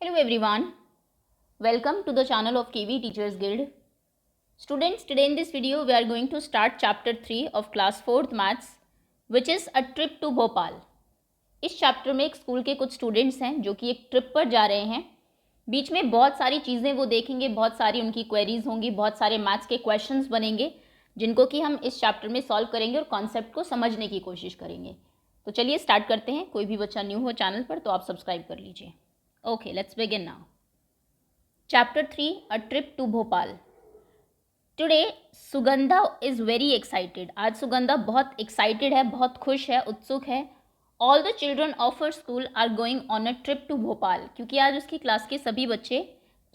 Hello everyone, welcome to the channel of KV Teachers Guild. Students, today in this video we are going to start chapter 3 of class 4th maths which is a trip to Bhopal. इस chapter में एक school के कुछ students हैं जो कि एक trip पर जा रहे हैं. बीच में बहुत सारी चीज़ें वो देखेंगे, बहुत सारी उनकी क्वेरीज होंगी, बहुत सारे मैथ्स के क्वेश्चंस बनेंगे जिनको कि हम इस चैप्टर में सॉल्व करेंगे और कॉन्सेप्ट को समझने की कोशिश करेंगे. तो चलिए स्टार्ट करते हैं. कोई भी बच्चा न्यू हो चैनल पर तो आप सब्सक्राइब कर लीजिए. Okay, let's begin now. Chapter 3, A Trip to Bhopal. Today, Sugandha is very excited. आज सुगंधा बहुत excited है, बहुत खुश है, उत्सुक है. All the children of her school are going on a trip to Bhopal. क्योंकि आज उसकी क्लास के सभी बच्चे,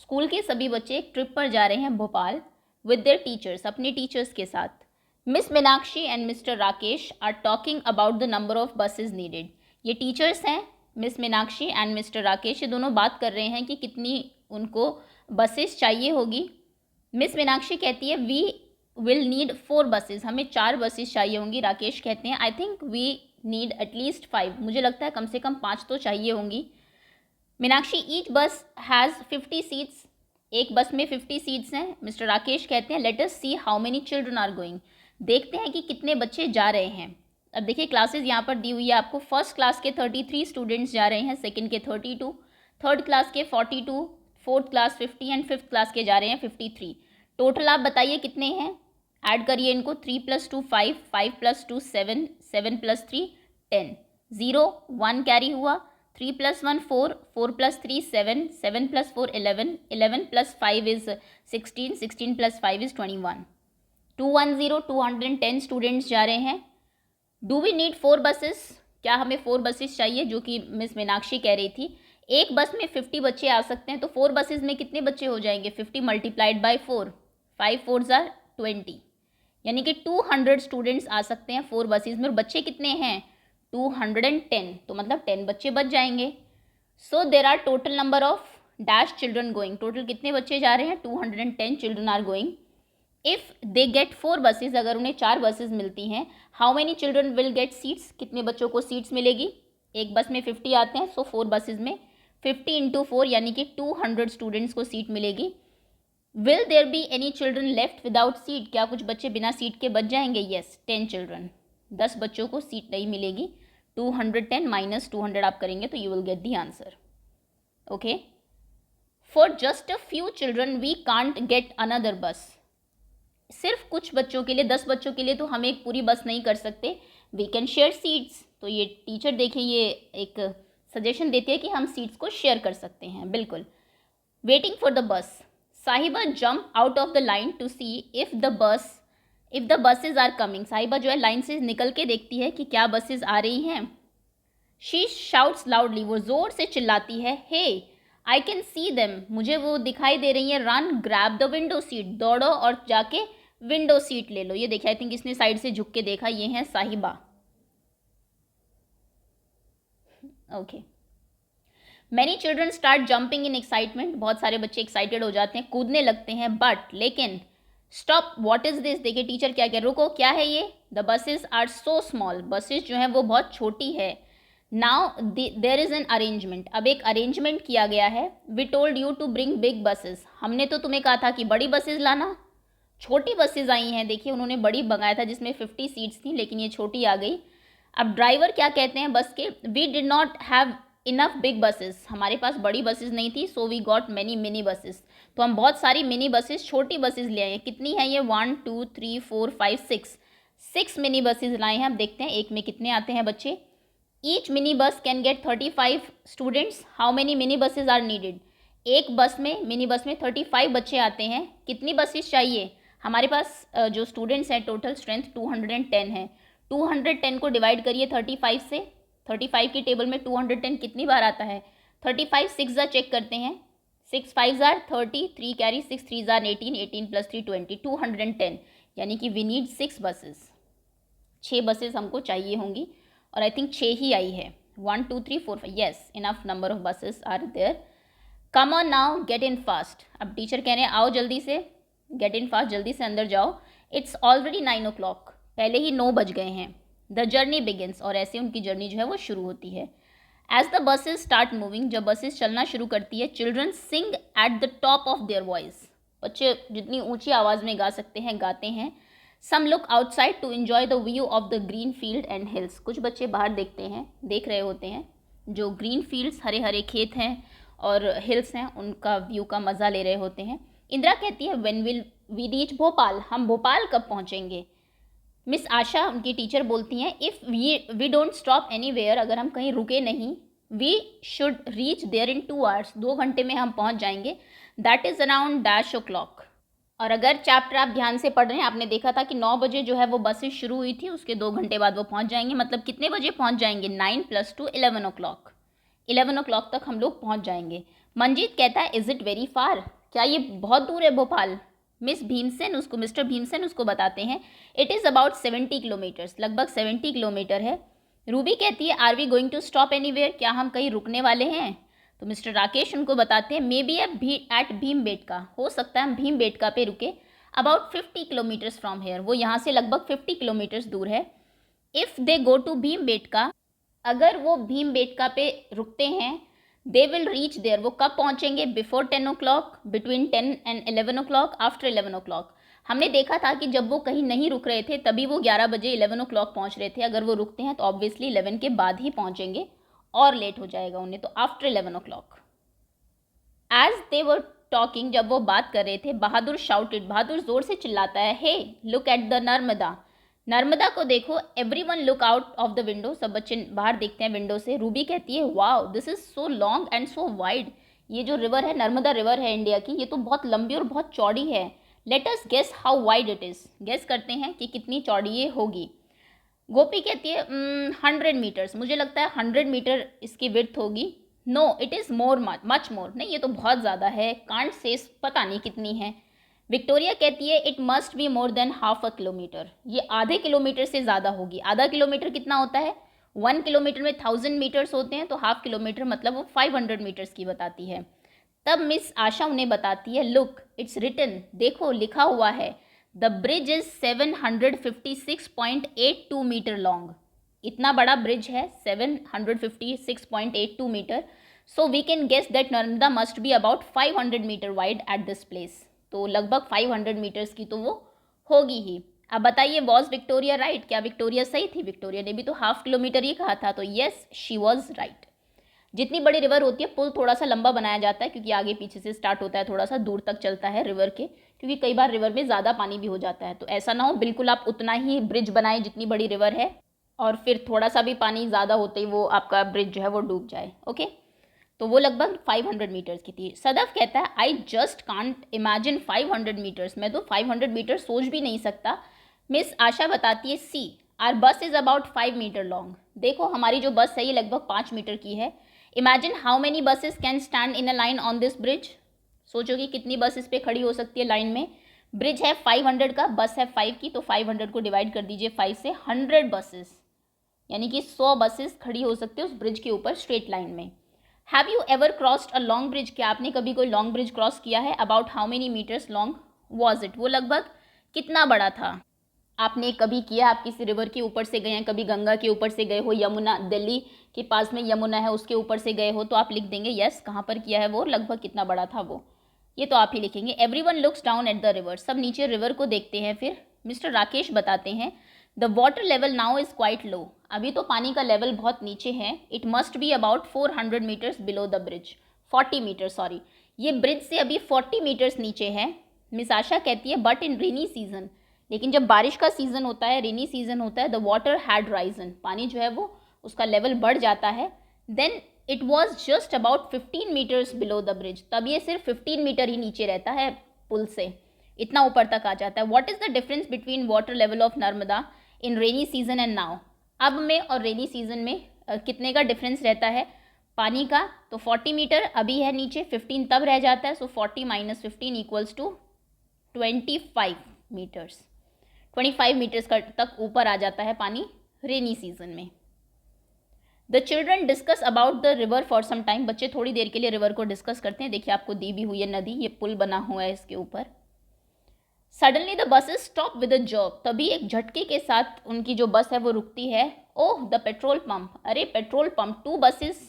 स्कूल के सभी बच्चे एक ट्रिप पर जा रहे हैं भोपाल with their teachers, अपने टीचर्स के साथ. Miss Meenakshi and Mr. Rakesh are talking about the number of buses needed. ये टीचर्स हैं, miss Meenakshi and mister Rakesh, ये दोनों बात कर रहे हैं कि कितनी उनको बसेस चाहिए होगी. मिस मीनाक्षी कहती है वी विल नीड 4 बसेस, हमें 4 बसेस चाहिए होंगी. राकेश कहते हैं I think we need at least 5, मुझे लगता है कम से कम 5 तो चाहिए होंगी. मीनाक्षी ईच बस हैज़ 50 सीट्स, एक बस में 50 सीट्स हैं. मिस्टर राकेश कहते हैं let us see how many children are going, देखते हैं कि कितने बच्चे जा रहे हैं. अब देखिए क्लासेस यहाँ पर दी हुई है आपको. फर्स्ट क्लास के 33 स्टूडेंट्स जा रहे हैं, सेकंड के 32, थर्ड क्लास के 42, fourth class 50 and fifth class के जा रहे हैं 53. टोटल आप बताइए कितने हैं, ऐड करिए इनको. 3 + 2 5, 5 + 2 7, 7 + 3 10, 0 1 कैरी हुआ. 3 + 1 4, 4 + 3 7, 7 + 4 11, 11 + 5 is 16, 16 + 5 is 21. 210 210 स्टूडेंट्स जा रहे हैं. डू वी नीड 4 बसेस, क्या हमें 4 बसेस चाहिए, जो कि मिस मीनाक्षी कह रही थी. एक बस में 50 बच्चे आ सकते हैं, तो 4 बसेस में कितने बच्चे हो जाएंगे, 50 × 4, 5 4s are 20, यानी कि 200 स्टूडेंट्स आ सकते हैं 4 बसेस में. और बच्चे कितने हैं 210, तो मतलब 10 बच्चे बच जाएंगे. So there are total number of dash children going, total कितने बच्चे जा रहे हैं 210 children are going. If they get 4 buses, अगर उन्हें 4 बसेज मिलती हैं, how many children will get seats, कितने बच्चों को सीट्स मिलेगी. एक बस में 50 आते हैं, सो 4 बसेज में 50 × 4 यानी कि 200 स्टूडेंट्स को सीट मिलेगी. Will there be any children left without seat, क्या कुछ बच्चे बिना सीट के बच जाएंगे. येस 10 चिल्ड्रन, 10 बच्चों को सीट नहीं मिलेगी. 210 - 200 आप करेंगे तो you will get the answer. Okay, for just a few children we can't get another bus, सिर्फ कुछ बच्चों के लिए, 10 बच्चों के लिए तो हम एक पूरी बस नहीं कर सकते. वी कैन शेयर सीट्स, तो ये टीचर देखें ये एक सजेशन देती है कि हम सीट्स को शेयर कर सकते हैं. बिल्कुल. Waiting for the bus, Sahiba jump out of the line to see if the buses are coming. Sahiba जो है लाइन से निकल के देखती है कि क्या बसेज आ रही हैं. शी शाउट्स लाउडली, वो ज़ोर से चिल्लाती है. हे आई कैन सी देम, मुझे वो दिखाई दे रही है. Run grab the window seat, दौड़ो और जाके विंडो सीट ले लो. ये देखिए आई थिंक इसने साइड से झुक के देखा, ये है साहिबा. Okay, many children start jumping in excitement, बहुत सारे बच्चे एक्साइटेड हो जाते हैं, कूदने लगते हैं. बट लेकिन स्टॉप, व्हाट इज दिस, देखिए टीचर क्या कह, रुको क्या है ये. The buses are so small, buses जो है वो बहुत छोटी है. Now there is an arrangement, अब एक अरेंजमेंट किया गया है. We told you to bring big buses, हमने तो तुम्हें कहा था कि बड़ी बसेज लाना. छोटी बसेज आई हैं, देखिए उन्होंने बड़ी मंगाया था जिसमें 50 सीट्स थी, लेकिन ये छोटी आ गई. अब ड्राइवर क्या कहते हैं बस के, we did not have enough big buses, हमारे पास बड़ी बसेस नहीं थी. So we got many mini buses, तो हम बहुत सारी मिनी बसेस, छोटी बसेस ले आए हैं. कितनी है ये 1 2 3 4 5 6 मिनी बसेस लाए हैं. अब देखते हैं एक में कितने आते हैं बच्चे. Each mini bus can get 35 students, how many mini buses are needed. एक बस में, मिनी बस में 35 बच्चे आते हैं. कितनी बसेस चाहिए, हमारे पास जो स्टूडेंट्स हैं टोटल स्ट्रेंथ 210 है. 210 को डिवाइड करिए 35 से, 35 की टेबल में 210 कितनी बार आता है, 35 6 चेक करते हैं. 6 5 30, 3 कैरी, 6 3 18, 18 + 3 20, 210, यानी कि वी नीड 6 बसेस, 6 बसेस हमको चाहिए होंगी. और आई थिंक 6 ही आई है. 1 2 3 4 5, yes enough number of buses are there. Come on now get in fast, अब टीचर कह रहे हैं आओ जल्दी से, गेट इन फास्ट, जल्दी से अंदर जाओ. इट्स ऑलरेडी 9 o'clock, पहले ही 9 बज गए हैं. द जर्नी बिगिन्स, और ऐसे उनकी जर्नी जो है वो शुरू होती है. As the buses start moving, जब बसेस चलना शुरू करती है, children sing at the top of their voice, बच्चे जितनी ऊंची आवाज़ में गा सकते हैं गाते हैं. Some look outside to enjoy the view of the green field and hills, कुछ बच्चे बाहर देख रहे होते हैं जो ग्रीन फील्ड्स, हरे हरे खेत हैं और हिल्स हैं, उनका व्यू का मज़ा ले रहे होते हैं. इंदिरा कहती है when will we reach Bhopal, हम भोपाल कब पहुँचेंगे. मिस आशा, उनकी टीचर, बोलती हैं if we don't stop anywhere, अगर हम कहीं रुके नहीं, we should reach there in 2 hours, 2 घंटे में हम पहुंच जाएंगे. That is around dash o'clock. और अगर चैप्टर आप ध्यान से पढ़ रहे हैं, आपने देखा था कि 9 बजे जो है वो बसेस शुरू हुई थी, उसके 2 घंटे बाद वो पहुंच जाएंगे. मतलब कितने बजे पहुंच जाएंगे, 9 + 2 11 ओ क्लॉक. 11 ओ क्लॉक तक हम लोग पहुंच जाएंगे. मंजीत कहता है इज़ इट वेरी फार, क्या ये बहुत दूर है भोपाल. मिस्टर भीमसेन उसको बताते हैं इट इज़ अबाउट 70 किलोमीटर्स, लगभग 70 किलोमीटर है. रूबी कहती है are we going to stop anywhere, क्या हम कहीं रुकने वाले हैं. तो मिस्टर राकेश उनको बताते हैं मे बी एट भीमबेटका, हो सकता है हम भीमबेटका पे रुके. अबाउट 50 किलोमीटर्स फ्रॉम हेयर, वो यहाँ से लगभग 50 किलोमीटर्स दूर है. If they go to Bhimbetka, अगर वो भीमबेटका पे रुकते हैं, दे विल रीच देयर, वो कब पहुँचेंगे, before 10 o'clock, between 10 and 11 o'clock, after 11 o'clock. हमने देखा था कि जब वो कहीं नहीं रुक रहे थे तभी वो 11 बजे 11 ओ क्लॉक पहुँच रहे थे. अगर वो रुकते हैं तो ऑब्वियसली 11 के बाद ही पहुँचेंगे और लेट हो जाएगा उन्हें, तो after 11 o'clock. As they were talking, जब वो बात कर रहे थे, बहादुर शाउटेड, बहादुर जोर से चिल्लाता है hey look at the Narmada, Narmada को देखो. Everyone look out of the window, सब बच्चे बाहर देखते हैं विंडो से. रूबी कहती है wow this is so long and so wide, ये जो रिवर है, नर्मदा रिवर है इंडिया की, ये तो बहुत लंबी और बहुत चौड़ी है. Let us guess how wide it is, guess करते हैं कि कितनी चौड़ी ये होगी. गोपी कहती है 100 मीटर्स, मुझे लगता है 100 मीटर इसकी विड्थ होगी. No it is more, much more, नहीं ये तो बहुत ज़्यादा है. कांट से, पता नहीं कितनी है. विक्टोरिया कहती है it must be more than half a kilometre, ये आधे किलोमीटर से ज़्यादा होगी. आधा किलोमीटर कितना होता है, 1 किलोमीटर में 1000 मीटर्स होते हैं, तो हाफ किलोमीटर मतलब वो 500 मीटर्स की बताती है. तब मिस आशा उन्हें बताती है लुक इट्स रिटन, देखो लिखा हुआ है the bridge is 756.82 metre long, इतना बड़ा ब्रिज है 756.82 metre. So we can guess that Narmada must be about 500 metre wide at this place, तो लगभग 500 मीटर्स की तो वो होगी ही. अब बताइए वॉज विक्टोरिया राइट, क्या विक्टोरिया सही थी. विक्टोरिया ने भी तो हाफ किलोमीटर ही कहा था, तो येस शी वॉज राइट. जितनी बड़ी रिवर होती है पुल थोड़ा सा लंबा बनाया जाता है, क्योंकि आगे पीछे से स्टार्ट होता है, थोड़ा सा दूर तक चलता है रिवर के, क्योंकि कई बार रिवर में ज़्यादा पानी भी हो जाता है. तो ऐसा ना हो बिल्कुल आप उतना ही ब्रिज बनाएं जितनी बड़ी रिवर है, और फिर थोड़ा सा भी पानी ज़्यादा होते ही वो आपका ब्रिज जो है वो डूब जाए. ओके, तो वो लगभग 500 मीटर्स की थी. सदफ कहता है I just can't imagine 500 metres, मैं तो 500 मीटर सोच भी नहीं सकता. मिस आशा बताती है see our bus is about 5 metre long, देखो हमारी जो बस है ये लगभग 5 मीटर की है. Imagine how many buses can stand in a line on this bridge, सोचो कि कितनी बस इस पर खड़ी हो सकती है लाइन में. ब्रिज है 500 का, बस है 5 की, तो 500 को डिवाइड कर दीजिए 5 से, 100 बसेस, यानी कि 100 बसेस खड़ी हो सकती है उस ब्रिज के ऊपर स्ट्रेट लाइन में. Have you ever crossed a long bridge, क्या आपने कभी कोई लॉन्ग ब्रिज क्रॉस किया है. About how many metres long was it, वो लगभग कितना बड़ा था. आपने कभी किया, आप किसी रिवर के ऊपर से गए हैं, कभी गंगा के ऊपर से गए हो, यमुना, दिल्ली के पास में यमुना है उसके ऊपर से गए हो, तो आप लिख देंगे यस कहाँ पर किया है वो, लगभग कितना बड़ा था वो, ये तो आप ही लिखेंगे. Everyone looks down at the river, सब नीचे रिवर को देखते हैं. फिर मिस्टर राकेश बताते हैं the water level now is quite low, अभी तो पानी का लेवल बहुत नीचे है. It must be about 400 metres below the bridge, 40 metre sorry, ये ब्रिज से अभी 40 मीटर्स नीचे है. मिस आशा कहती है बट इन रेनी सीजन, लेकिन जब बारिश का सीज़न होता है, रेनी सीजन होता है, द वाटर हैड राइजन, पानी जो है वो उसका लेवल बढ़ जाता है. Then it was just about 15 metres below the bridge, तब ये सिर्फ 15 मीटर ही नीचे रहता है पुल से, इतना ऊपर तक आ जाता है. What is the difference between water level of Narmada in rainy season and now, अब में और रेनी सीजन में कितने का डिफरेंस रहता है पानी का. तो 40 मीटर अभी है नीचे, 15 तब रह जाता है, सो 40 - 15 इक्वल्स टू 25 मीटर्स, 25 मीटर्स तक ऊपर आ जाता है पानी रेनी सीजन में. The children discuss about the river for some time, बच्चे थोड़ी देर के लिए रिवर को डिस्कस करते हैं. देखिए आपको दी भी हुई है नदी, ये पुल बना हुआ है इसके ऊपर. Suddenly the buses stop with a jerk, तभी एक झटके के साथ उनकी जो बस है वो रुकती है. ओह द पेट्रोल पंप, अरे petrol pump, 2 buses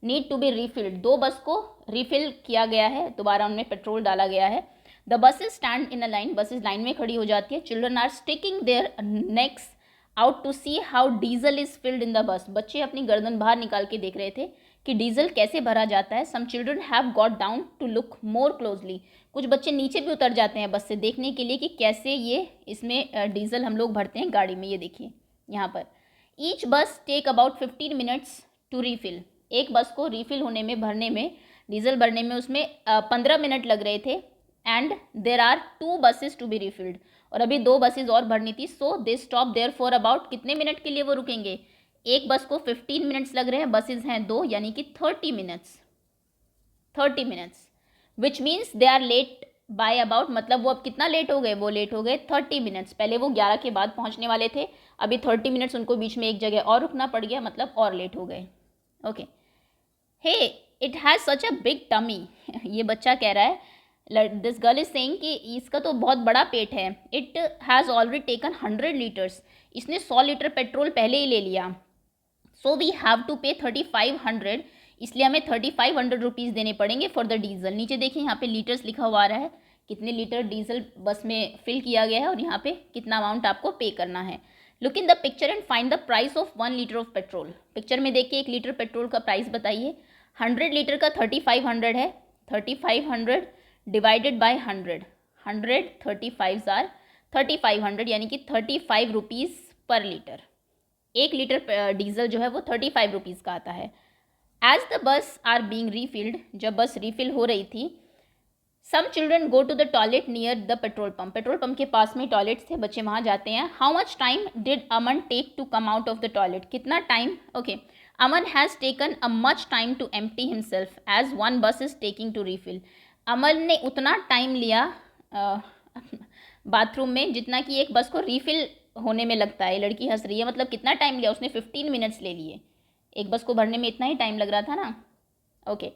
need to be refilled, 2 bus को रिफिल किया गया है, दोबारा उनमें पेट्रोल डाला गया है। The buses stand in a line, buses line में खड़ी हो जाती है। Children are sticking their necks out to see how diesel is filled in the bus, बच्चे अपनी गर्दन बाहर निकाल के देख रहे थे कि डीजल कैसे भरा जाता है। Some children have got down to look more closely, कुछ बच्चे नीचे भी उतर जाते हैं बस से देखने के लिए कि कैसे ये इसमें डीजल हम लोग भरते हैं गाड़ी में। ये देखिए यहाँ पर, each bus take about 15 minutes to refill, एक बस को रीफिल होने में, भरने में, डीजल भरने में उसमें 15 मिनट लग रहे थे। And there are 2 buses to be refilled, और अभी 2 buses और भरनी थी। So they stop there for about, कितने मिनट के लिए वो रुकेंगे, एक बस को 15 मिनट्स लग रहे हैं, बसेज हैं 2 यानी कि 30 minutes, which means they are late by about, मतलब वो अब कितना लेट हो गए, वो लेट हो गए 30 मिनट्स। पहले वो 11 के बाद पहुंचने वाले थे, अभी 30 मिनट्स उनको बीच में एक जगह और रुकना पड़ गया, मतलब और लेट हो गए। Okay, hey it has such a big tummy, ये बच्चा कह रहा है, दिस गर्ल इज सेइंग कि इसका तो बहुत बड़ा पेट है। It has already taken 100 litres, इसने 100 लीटर पेट्रोल पहले ही ले लिया। सो वी हैव टू पे 3500, इसलिए हमें 3500 रुपीज़ देने पड़ेंगे फॉर द डीजल। नीचे देखिए यहाँ पे लीटर्स लिखा हुआ आ रहा है, कितने लीटर डीजल बस में फिल किया गया है और यहाँ पे कितना अमाउंट आपको पे करना है। Look in the picture and find the price of 1 litre of petrol, picture में देखिए 1 लीटर पेट्रोल का प्राइस बताइए। 100 लीटर का 3500 है, 3500 डिवाइडेड बाय 100, 35 आर 3500 यानी कि 35 रुपीज़ पर लीटर। 1 लीटर डीजल जो है वो 35 रुपीज़ का आता है। As the bus are being refilled, जब बस रिफिल हो रही थी, some children go to the toilet near the petrol pump, petrol pump के पास में टॉयलेट्स थे, बच्चे वहाँ जाते हैं। How much time did Aman take to come out of the toilet, कितना time, okay, Aman has taken a much time to empty himself as 1 bus is taking to refill, Aman ने उतना टाइम लिया बाथरूम में जितना कि एक बस को रिफिल होने में लगता है। लड़की हंस रही है, मतलब कितना टाइम लिया उसने, 15 मिनट्स ले लिए, एक बस को भरने में इतना ही टाइम लग रहा था ना। ओके,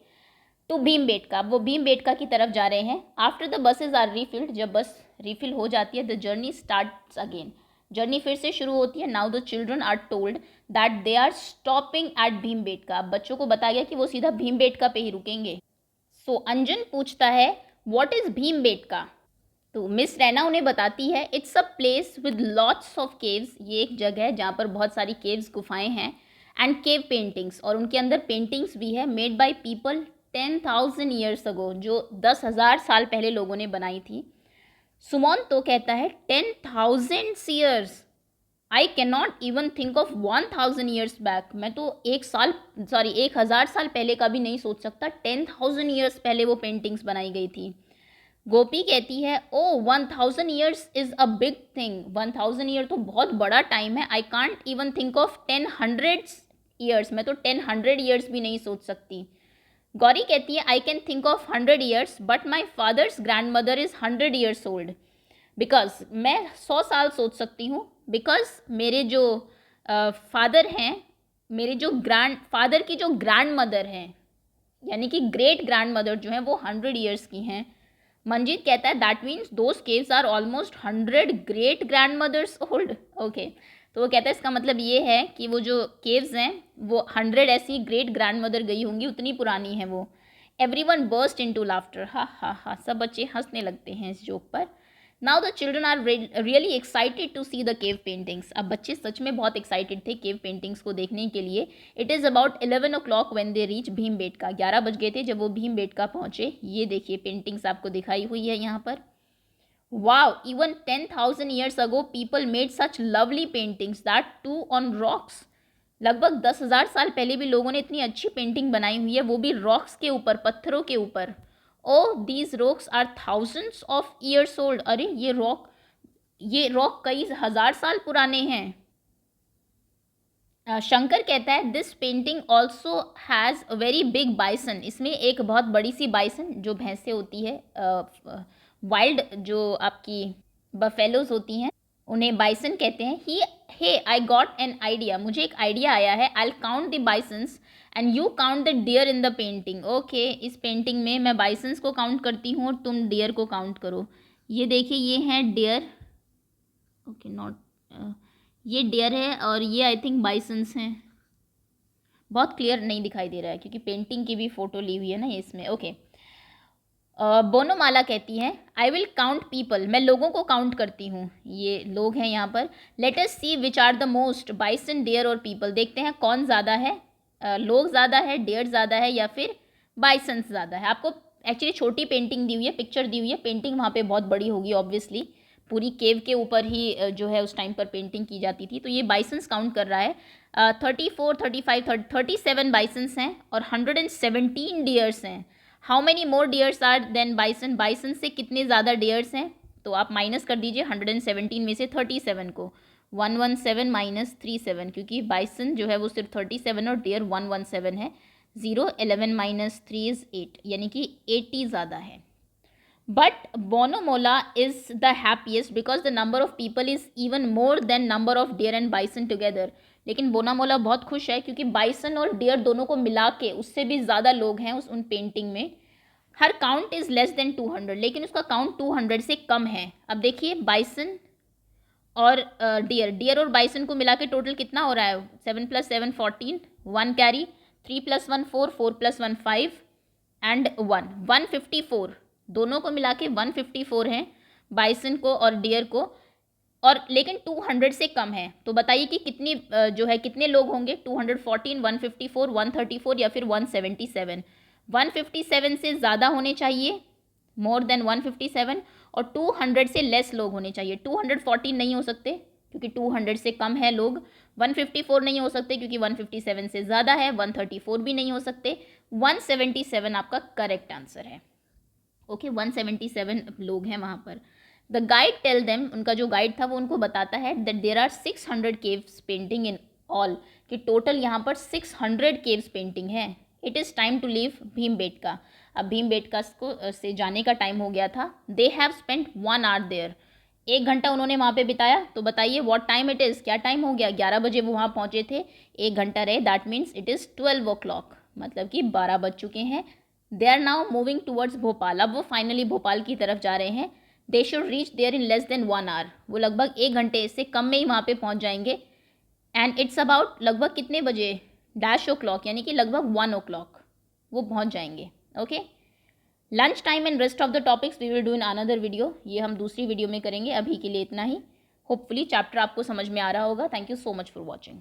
टू भीमबेटका, वो भीमबेटका की तरफ जा रहे हैं। After the buses are refilled, जब बस रिफिल हो जाती है, the journey starts again, journey फिर से शुरू होती है। Now the children are told that they are stopping at Bhimbetka, अब बच्चों को बताया गया कि वो सीधा भीमबेटका पे ही रुकेंगे। सो अंजन पूछता है व्हाट इज भीमबेटका, तो मिस रैना उन्हें बताती है it's a place with lots of caves, ये एक जगह है जहाँ पर बहुत सारी केव्स, गुफाएं हैं, एंड केव पेंटिंग्स, और उनके अंदर पेंटिंग्स भी है, मेड बाय पीपल 10,000 ईयर्स अगो, जो 10,000 साल पहले लोगों ने बनाई थी। सुमन तो कहता है 10,000 years, I can not even think of 1,000 years back, मैं तो 1,000 साल पहले का भी नहीं सोच सकता, 10,000 ईयर्स पहले वो पेंटिंग्स बनाई गई थी। गोपी कहती है ओ 1,000 years is a big thing, 1,000 year तो बहुत बड़ा टाइम है, I can't even think of 10 years, मैं तो 10 ईयर्स भी नहीं सोच सकती। गौरी कहती है I can think of 100 years but my father's grand mother is 100 years old, because मैं 100 साल सोच सकती हूँ, बिकॉज मेरे जो फादर हैं, मेरे जो ग्रैंड फादर की जो ग्रैंड मदर हैं, यानी कि ग्रेट ग्रैंड मदर जो हैं वो 100 ईयर्स की हैं। मंजीत कहता है that means those caves are almost 100 great grandmothers old, okay, तो वो कहता है इसका मतलब ये है कि वो जो केव्स हैं वो 100 ऐसी ग्रेट ग्रैंड मदर गई होंगी, उतनी पुरानी है वो। एवरीवन बर्स्ट इनटू लाफ्टर, हा हा हा, सब बच्चे हंसने लगते हैं इस जोक पर। Now the children are really excited to see the cave paintings, अब बच्चे सच में बहुत एक्साइटेड थे केव पेंटिंग्स को देखने के लिए। It is about 11 o'clock when they reach Bhimbetka, 11 बज गए थे जब वो भीमबेटका पहुँचे। ये देखिए पेंटिंग्स आपको दिखाई हुई है यहाँ पर। Wow, even 10,000 years ago people made such lovely paintings, that too on rocks, लगभग 10,000 साल पहले भी लोगों ने इतनी अच्छी पेंटिंग बनाई हुई है, वो भी रॉक्स के ऊपर, पत्थरों के ऊपर। Oh these rocks are thousands of years old, अरे ये रॉक कई हजार साल पुराने हैं। शंकर कहता है this painting also has a very big bison, इसमें एक बहुत बड़ी सी बाइसन, जो भैंसें होती है, वाइल्ड जो आपकी बफेलोज होती हैं, उन्हें बाइसन कहते हैं। Hey I got an idea, मुझे एक आइडिया आया है, I count the bisons and you count the deer in the painting, okay, इस पेंटिंग में मैं बाइसन्स को काउंट करती हूँ और तुम डियर को काउंट करो। ये देखिए ये हैं डियर, ओके नॉट, ये डियर है और ये आई थिंक बाइसन्स हैं। बहुत क्लियर नहीं दिखाई दे रहा है क्योंकि पेंटिंग की भी फ़ोटो ली हुई है ना ये इसमें। ओके, बोनोमाला कहती है आई विल काउंट पीपल, मैं लोगों को काउंट करती हूँ। ये लोग हैं यहाँ पर। Let us see which are the most, bison, deer और पीपल। देखते हैं कौन ज़्यादा है, लोग ज़्यादा है, डियर ज़्यादा है या फिर बाइसन्स ज़्यादा है। आपको एक्चुअली छोटी पेंटिंग दी हुई है, पिक्चर दी हुई है, पेंटिंग वहाँ पे बहुत बड़ी होगी ऑब्वियसली। पूरी केव के ऊपर ही जो है उस टाइम पर पेंटिंग की जाती थी। तो ये बाइसन्स काउंट कर रहा है। 34, 35, 37 बाइसन्स हैं और 117 डियर्स हैं। How many more deers are than bison, bison से कितने ज़्यादा डियर्स हैं? तो आप माइनस कर दीजिए 117 में से 37 को। 117 माइनस 37, क्योंकि बाइसन जो है वो सिर्फ 37 और डियर 117 है। 0, 11 माइनस 3 इज़ 8, यानी कि 80 ज़्यादा है। But Bonomola is the happiest because the number of people is even more than number of deer and bison together. लेकिन बोनामोला बहुत खुश है क्योंकि बाइसन और डियर दोनों को मिला के उससे भी ज़्यादा लोग हैं उन पेंटिंग में। हर काउंट इज़ लेस देन 200, लेकिन उसका काउंट 200 से कम है। अब देखिए बाइसन और डियर और बाइसन को मिला के टोटल कितना हो रहा है? 7 + 7 14, 1 कैरी, 3 + 1 4, 4 + 1 5 एंड 1 154। दोनों को मिला के 154 हैं बाइसन को और डियर को, और लेकिन 200 से कम है। तो बताइए कि कितनी जो है कितने लोग होंगे? 214, 154, 134 या फिर 177? 157 से ज़्यादा होने चाहिए, मोर देन 157, और 200 से लेस लोग होने चाहिए। 214 नहीं हो सकते क्योंकि 200 से कम है लोग। 154 नहीं हो सकते क्योंकि 157 से ज़्यादा है। 134 भी नहीं हो सकते। 177 आपका करेक्ट आंसर है। ओके, 177 लोग हैं वहाँ पर। द गाइड टेल देम, उनका जो गाइड था वो उनको बताता है that there are 600 caves painting in all, कि टोटल यहाँ पर 600 केव्स पेंटिंग है। It is time to leave Bhimbetka. अब भीमबेटका को से जाने का टाइम हो गया था। They have spent 1 hour there, 1 घंटा उन्होंने वहाँ पे बिताया। तो बताइए व्हाट टाइम इट इज़, क्या टाइम हो गया? 11 बजे वो वहाँ पहुँचे थे, 1 घंटा रहे, that means it is 12 o'clock, मतलब कि 12 बज चुके हैं। They are now moving towards Bhopal, अब वो फाइनली भोपाल की तरफ जा रहे हैं। They should reach there in less than 1 hour, वो लगभग 1 घंटे से कम में ही वहाँ पे पहुँच जाएंगे। एंड इट्स अबाउट लगभग कितने बजे? -o'clock, यानी कि लगभग 1 o'clock वो पहुँच जाएंगे। Okay, lunch time and rest of the topics we will do in another video, ये हम दूसरी वीडियो में करेंगे। अभी के लिए इतना ही। होपफुली चैप्टर आपको समझ में आ रहा होगा। Thank you so much for watching.